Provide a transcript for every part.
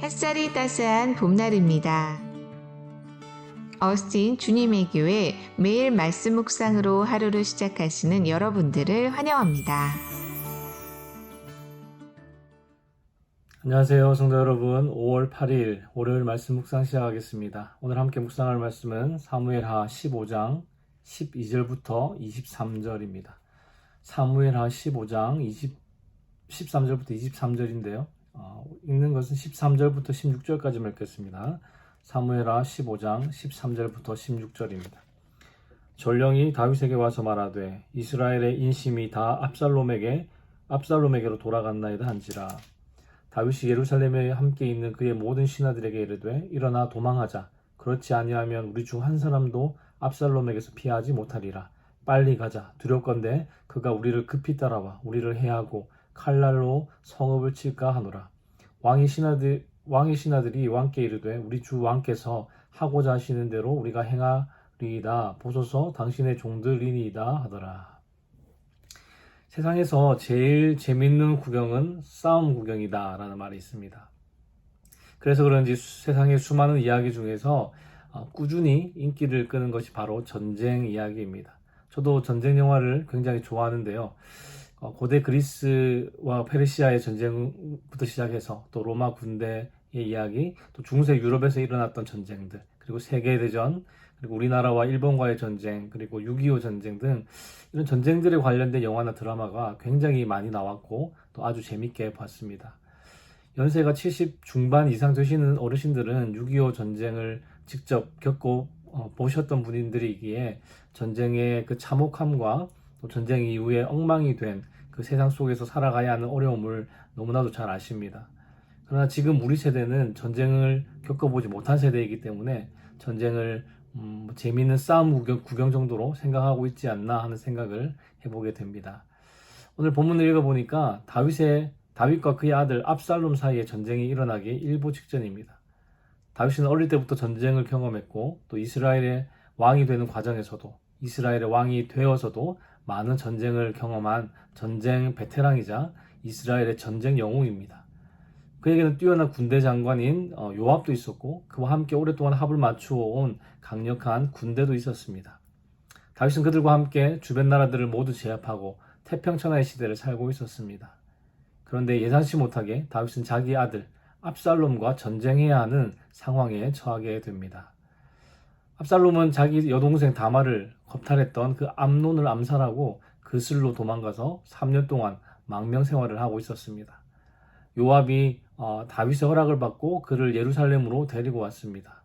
햇살이 따스한 봄날입니다. 어스틴 주님의 교회 매일 말씀 묵상으로 하루를 시작하시는 여러분들을 환영합니다. 안녕하세요, 성도 여러분. 5월 8일 월요일 말씀 묵상 시작하겠습니다. 오늘 함께 묵상할 말씀은 사무엘하 15장 12절부터 23절입니다. 사무엘하 15장 13절부터 23절인데요. 읽는 것은 13절부터 16절까지 읽겠습니다. 사무엘하 15장 13절부터 16절입니다. 전령이 다윗에게 와서 말하되 이스라엘의 인심이 다 압살롬에게로 돌아갔나이다 한지라. 다윗이 예루살렘에 함께 있는 그의 모든 신하들에게 이르되 일어나 도망하자. 그렇지 아니하면 우리 중 한 사람도 압살롬에게서 피하지 못하리라. 빨리 가자. 두렵건대 그가 우리를 급히 따라와 우리를 해하고 칼날로 성읍을 칠까 하노라. 왕의 신하들이 왕께 이르되 우리 주 왕께서 하고자 하시는 대로 우리가 행하리이다. 보소서 당신의 종들이니이다 하더라. 세상에서 제일 재밌는 구경은 싸움 구경이다 라는 말이 있습니다. 그래서 그런지 세상의 수많은 이야기 중에서 꾸준히 인기를 끄는 것이 바로 전쟁 이야기입니다. 저도 전쟁 영화를 굉장히 좋아하는데요. 고대 그리스와 페르시아의 전쟁부터 시작해서 또 로마 군대의 이야기, 또 중세 유럽에서 일어났던 전쟁들, 그리고 세계대전, 그리고 우리나라와 일본과의 전쟁, 그리고 6.25 전쟁 등 이런 전쟁들에 관련된 영화나 드라마가 굉장히 많이 나왔고 또 아주 재밌게 봤습니다. 연세가 70 중반 이상 되시는 어르신들은 6.25 전쟁을 직접 겪고 보셨던 분들이기에 전쟁의 그 참혹함과 또 전쟁 이후에 엉망이 된 그 세상 속에서 살아가야 하는 어려움을 너무나도 잘 아십니다. 그러나 지금 우리 세대는 전쟁을 겪어보지 못한 세대이기 때문에 전쟁을 재미있는 싸움 구경 정도로 생각하고 있지 않나 하는 생각을 해보게 됩니다. 오늘 본문을 읽어보니까 다윗과 그의 아들 압살롬 사이에 전쟁이 일어나기 일보 직전입니다. 다윗은 어릴 때부터 전쟁을 경험했고 또 이스라엘의 왕이 되는 과정에서도 이스라엘의 왕이 되어서도 많은 전쟁을 경험한 전쟁 베테랑이자 이스라엘의 전쟁 영웅입니다. 그에게는 뛰어난 군대 장관인 요압도 있었고 그와 함께 오랫동안 합을 맞추어 온 강력한 군대도 있었습니다. 다윗은 그들과 함께 주변 나라들을 모두 제압하고 태평천하의 시대를 살고 있었습니다. 그런데 예상치 못하게 다윗은 자기 아들 압살롬과 전쟁해야 하는 상황에 처하게 됩니다. 압살롬은 자기 여동생 다말을 겁탈했던 그 암논을 암살하고 그슬로 도망가서 3년 동안 망명 생활을 하고 있었습니다. 요압이 다윗의 허락을 받고 그를 예루살렘으로 데리고 왔습니다.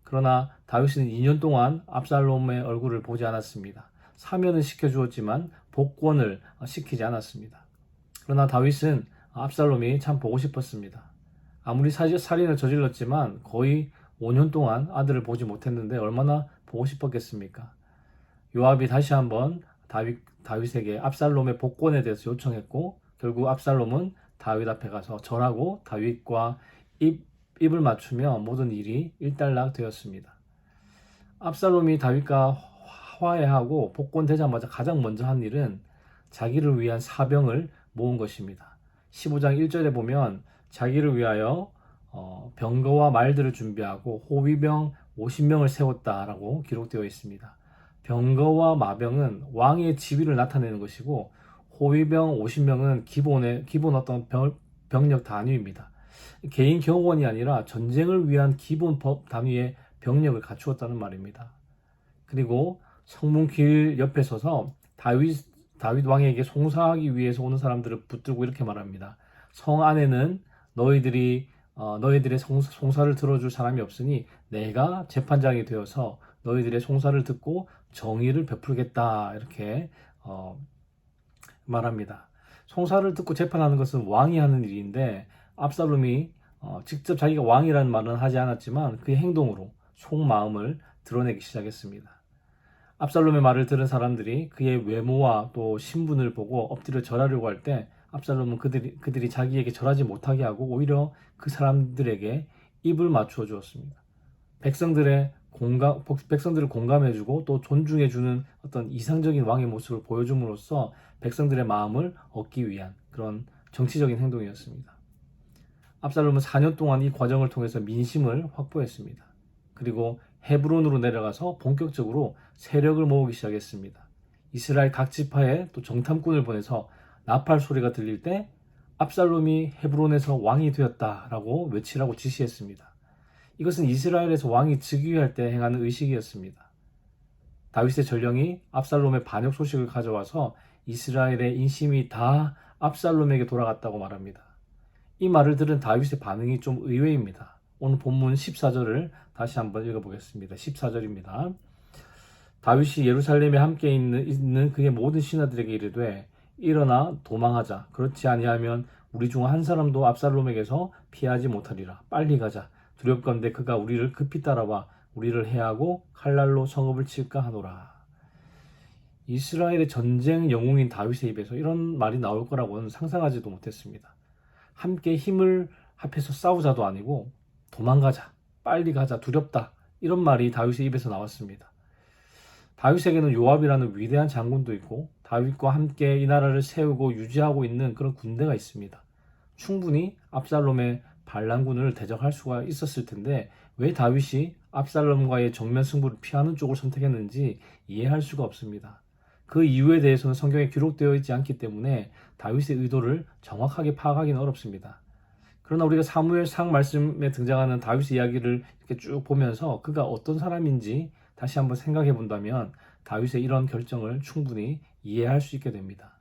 그러나 다윗은 2년 동안 압살롬의 얼굴을 보지 않았습니다. 사면은 시켜주었지만 복권을 시키지 않았습니다. 그러나 다윗은 압살롬이 참 보고 싶었습니다. 아무리 살인을 저질렀지만 거의 5년 동안 아들을 보지 못했는데 얼마나 보고 싶었겠습니까? 요압이 다시 한번 다윗에게 압살롬의 복권에 대해서 요청했고 결국 압살롬은 다윗 앞에 가서 절하고 다윗과 입을 맞추며 모든 일이 일단락 되었습니다. 압살롬이 다윗과 화해하고 복권되자마자 가장 먼저 한 일은 자기를 위한 사병을 모은 것입니다. 15장 1절에 보면 자기를 위하여 병거와 말들을 준비하고 호위병 50명을 세웠다라고 기록되어 있습니다. 병거와 마병은 왕의 지위를 나타내는 것이고 호위병 50명은 기본 어떤 병력 단위입니다. 개인 경호원이 아니라 전쟁을 위한 기본 법 단위의 병력을 갖추었다는 말입니다. 그리고 성문길 옆에 서서 다윗 왕에게 송사하기 위해서 오는 사람들을 붙들고 이렇게 말합니다. 성 안에는 너희들의 송사를 들어줄 사람이 없으니 내가 재판장이 되어서 너희들의 송사를 듣고 정의를 베풀겠다 이렇게 말합니다. 송사를 듣고 재판하는 것은 왕이 하는 일인데 압살롬이 직접 자기가 왕이라는 말은 하지 않았지만 그의 행동으로 속마음을 드러내기 시작했습니다. 압살롬의 말을 들은 사람들이 그의 외모와 또 신분을 보고 엎드려 절하려고 할 때 압살롬은 그들이 자기에게 절하지 못하게 하고 오히려 그 사람들에게 입을 맞추어 주었습니다. 백성들을 공감해주고 또 존중해주는 어떤 이상적인 왕의 모습을 보여줌으로써 백성들의 마음을 얻기 위한 그런 정치적인 행동이었습니다. 압살롬은 4년 동안 이 과정을 통해서 민심을 확보했습니다. 그리고 헤브론으로 내려가서 본격적으로 세력을 모으기 시작했습니다. 이스라엘 각 지파에 또 정탐꾼을 보내서 나팔 소리가 들릴 때 압살롬이 헤브론에서 왕이 되었다라고 외치라고 지시했습니다. 이것은 이스라엘에서 왕이 즉위할 때 행하는 의식이었습니다. 다윗의 전령이 압살롬의 반역 소식을 가져와서 이스라엘의 인심이 다 압살롬에게 돌아갔다고 말합니다. 이 말을 들은 다윗의 반응이 좀 의외입니다. 오늘 본문 14절을 다시 한번 읽어보겠습니다. 14절입니다. 다윗이 예루살렘에 함께 있는 그의 모든 신하들에게 이르되 일어나 도망하자. 그렇지 아니하면 우리 중 한 사람도 압살롬에게서 피하지 못하리라. 빨리 가자. 두렵건대 그가 우리를 급히 따라와 우리를 해하고 칼날로 성읍을 칠까 하노라. 이스라엘의 전쟁 영웅인 다윗의 입에서 이런 말이 나올 거라고는 상상하지도 못했습니다. 함께 힘을 합해서 싸우자도 아니고 도망가자, 빨리 가자, 두렵다 이런 말이 다윗의 입에서 나왔습니다. 다윗에게는 요압이라는 위대한 장군도 있고 다윗과 함께 이 나라를 세우고 유지하고 있는 그런 군대가 있습니다. 충분히 압살롬의 반란군을 대적할 수가 있었을 텐데 왜 다윗이 압살롬과의 정면 승부를 피하는 쪽을 선택했는지 이해할 수가 없습니다. 그 이유에 대해서는 성경에 기록되어 있지 않기 때문에 다윗의 의도를 정확하게 파악하기는 어렵습니다. 그러나 우리가 사무엘상 말씀에 등장하는 다윗의 이야기를 이렇게 쭉 보면서 그가 어떤 사람인지 다시 한번 생각해 본다면 다윗의 이런 결정을 충분히 이해할 수 있게 됩니다.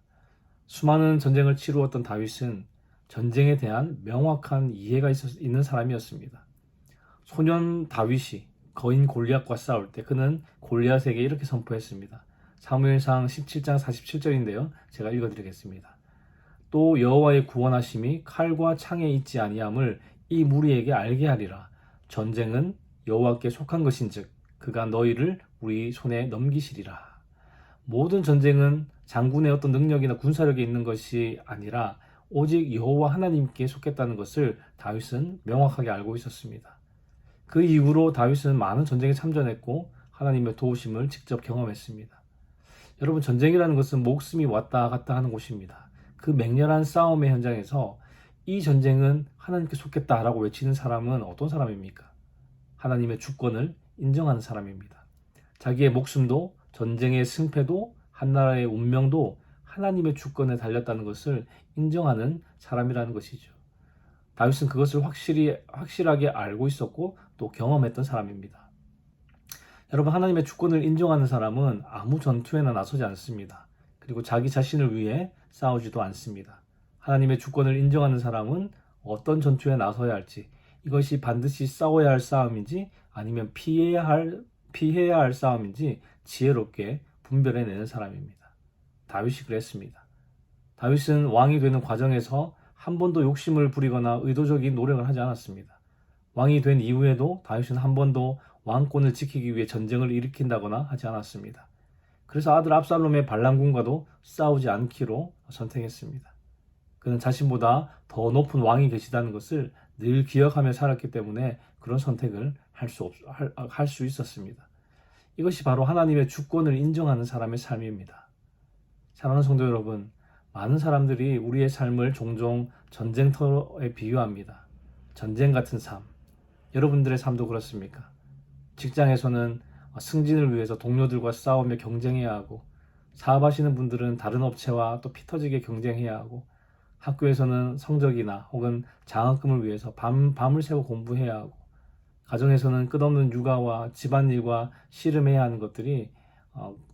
수많은 전쟁을 치루었던 다윗은 전쟁에 대한 명확한 이해가 있는 사람이었습니다. 소년 다윗이 거인 골리앗과 싸울 때 그는 골리앗에게 이렇게 선포했습니다. 사무엘상 17장 47절인데요. 제가 읽어드리겠습니다. 또 여호와의 구원하심이 칼과 창에 있지 아니함을 이 무리에게 알게 하리라. 전쟁은 여호와께 속한 것인즉 그가 너희를 우리 손에 넘기시리라. 모든 전쟁은 장군의 어떤 능력이나 군사력에 있는 것이 아니라 오직 여호와 하나님께 속했다는 것을 다윗은 명확하게 알고 있었습니다. 그 이후로 다윗은 많은 전쟁에 참전했고 하나님의 도우심을 직접 경험했습니다. 여러분, 전쟁이라는 것은 목숨이 왔다 갔다 하는 곳입니다. 그 맹렬한 싸움의 현장에서 이 전쟁은 하나님께 속했다라고 외치는 사람은 어떤 사람입니까? 하나님의 주권을 인정하는 사람입니다. 자기의 목숨도 전쟁의 승패도 한나라의 운명도 하나님의 주권에 달렸다는 것을 인정하는 사람이라는 것이죠. 다윗은 그것을 확실하게 알고 있었고 또 경험했던 사람입니다. 여러분, 하나님의 주권을 인정하는 사람은 아무 전투에나 나서지 않습니다. 그리고 자기 자신을 위해 싸우지도 않습니다. 하나님의 주권을 인정하는 사람은 어떤 전투에 나서야 할지, 이것이 반드시 싸워야 할 싸움인지 아니면 피해야 할 싸움인지 지혜롭게 분별해내는 사람입니다. 다윗이 그랬습니다. 다윗은 왕이 되는 과정에서 한 번도 욕심을 부리거나 의도적인 노력을 하지 않았습니다. 왕이 된 이후에도 다윗은 한 번도 왕권을 지키기 위해 전쟁을 일으킨다거나 하지 않았습니다. 그래서 아들 압살롬의 반란군과도 싸우지 않기로 선택했습니다. 그는 자신보다 더 높은 왕이 계시다는 것을 늘 기억하며 살았기 때문에 그런 선택을 할 수 있었습니다. 이것이 바로 하나님의 주권을 인정하는 사람의 삶입니다. 사랑하는 성도 여러분, 많은 사람들이 우리의 삶을 종종 전쟁터에 비유합니다. 전쟁 같은 삶. 여러분들의 삶도 그렇습니까? 직장에서는 승진을 위해서 동료들과 싸우며 경쟁해야 하고, 사업하시는 분들은 다른 업체와 또 피 터지게 경쟁해야 하고, 학교에서는 성적이나 혹은 장학금을 위해서 밤을 새고 공부해야 하고, 가정에서는 끝없는 육아와 집안일과 씨름해야 하는 것들이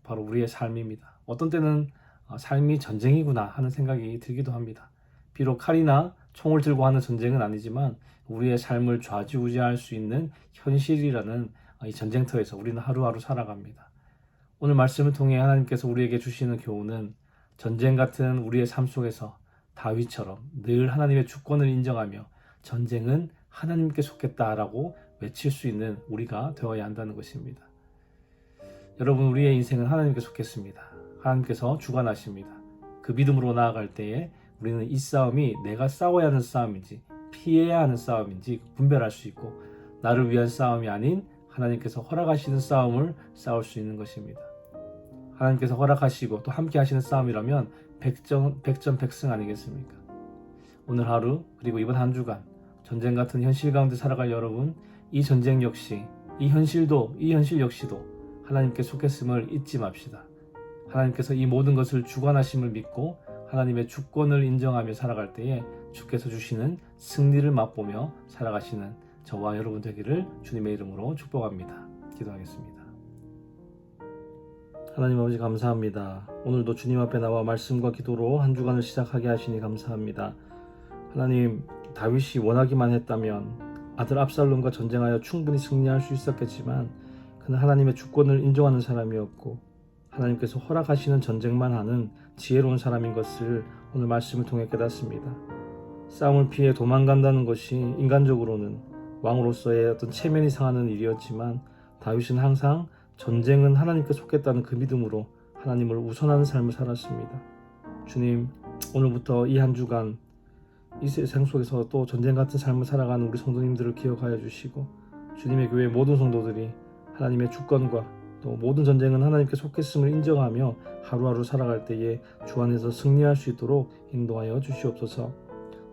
바로 우리의 삶입니다. 어떤 때는 삶이 전쟁이구나 하는 생각이 들기도 합니다. 비록 칼이나 총을 들고 하는 전쟁은 아니지만 우리의 삶을 좌지우지할 수 있는 현실이라는 이 전쟁터에서 우리는 하루하루 살아갑니다. 오늘 말씀을 통해 하나님께서 우리에게 주시는 교훈은 전쟁 같은 우리의 삶 속에서 다윗처럼 늘 하나님의 주권을 인정하며 전쟁은 하나님께 속했다라고 외칠 수 있는 우리가 되어야 한다는 것입니다. 여러분, 우리의 인생은 하나님께 속했습니다. 하나님께서 주관하십니다. 그 믿음으로 나아갈 때에 우리는 이 싸움이 내가 싸워야 하는 싸움인지 피해야 하는 싸움인지 분별할 수 있고, 나를 위한 싸움이 아닌 하나님께서 허락하시는 싸움을 싸울 수 있는 것입니다. 하나님께서 허락하시고 또 함께 하시는 싸움이라면 백전백승 아니겠습니까? 오늘 하루 그리고 이번 한 주간 전쟁 같은 현실 가운데 살아갈 여러분, 이 전쟁 역시, 이 현실 역시도 하나님께 속했음을 잊지 맙시다. 하나님께서 이 모든 것을 주관하심을 믿고 하나님의 주권을 인정하며 살아갈 때에 주께서 주시는 승리를 맛보며 살아가시는 저와 여러분 되기를 주님의 이름으로 축복합니다. 기도하겠습니다. 하나님 아버지 감사합니다. 오늘도 주님 앞에 나와 말씀과 기도로 한 주간을 시작하게 하시니 감사합니다. 하나님, 다윗이 원하기만 했다면 아들 압살롬과 전쟁하여 충분히 승리할 수 있었겠지만 그는 하나님의 주권을 인정하는 사람이었고 하나님께서 허락하시는 전쟁만 하는 지혜로운 사람인 것을 오늘 말씀을 통해 깨닫습니다. 싸움을 피해 도망간다는 것이 인간적으로는 왕으로서의 어떤 체면이 상하는 일이었지만 다윗은 항상 전쟁은 하나님께 속했다는 그 믿음으로 하나님을 우선하는 삶을 살았습니다. 주님, 오늘부터 이 한 주간 이 세상 속에서 또 전쟁 같은 삶을 살아가는 우리 성도님들을 기억하여 주시고 주님의 교회 모든 성도들이 하나님의 주권과 또 모든 전쟁은 하나님께 속했음을 인정하며 하루하루 살아갈 때에 주 안에서 승리할 수 있도록 인도하여 주시옵소서.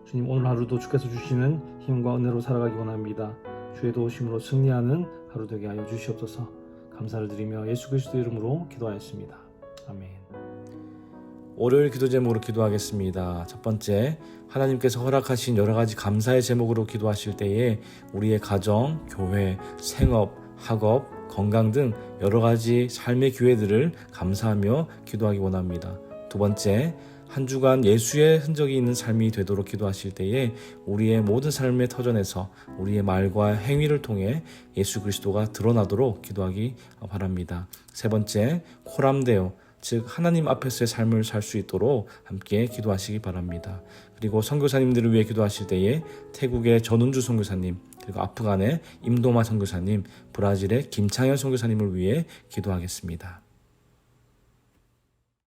주님, 오늘 하루도 주께서 주시는 힘과 은혜로 살아가기 원합니다. 주의 도우심으로 승리하는 하루 되게 하여 주시옵소서. 감사를 드리며 예수 그리스도 이름으로 기도하였습니다. 아멘. 월요일 기도 제목으로 기도하겠습니다. 첫 번째, 하나님께서 허락하신 여러 가지 감사의 제목으로 기도하실 때에 우리의 가정, 교회, 생업, 학업, 건강 등 여러 가지 삶의 기회들을 감사하며 기도하기 원합니다. 두 번째, 한 주간 예수의 흔적이 있는 삶이 되도록 기도하실 때에 우리의 모든 삶의 터전에서 우리의 말과 행위를 통해 예수 그리스도가 드러나도록 기도하기 바랍니다. 세 번째, 코람데오, 즉 하나님 앞에서의 삶을 살 수 있도록 함께 기도하시기 바랍니다. 그리고 선교사님들을 위해 기도하실 때에 태국의 전운주 선교사님, 그리고 아프간의 임도마 선교사님, 브라질의 김창현 선교사님을 위해 기도하겠습니다.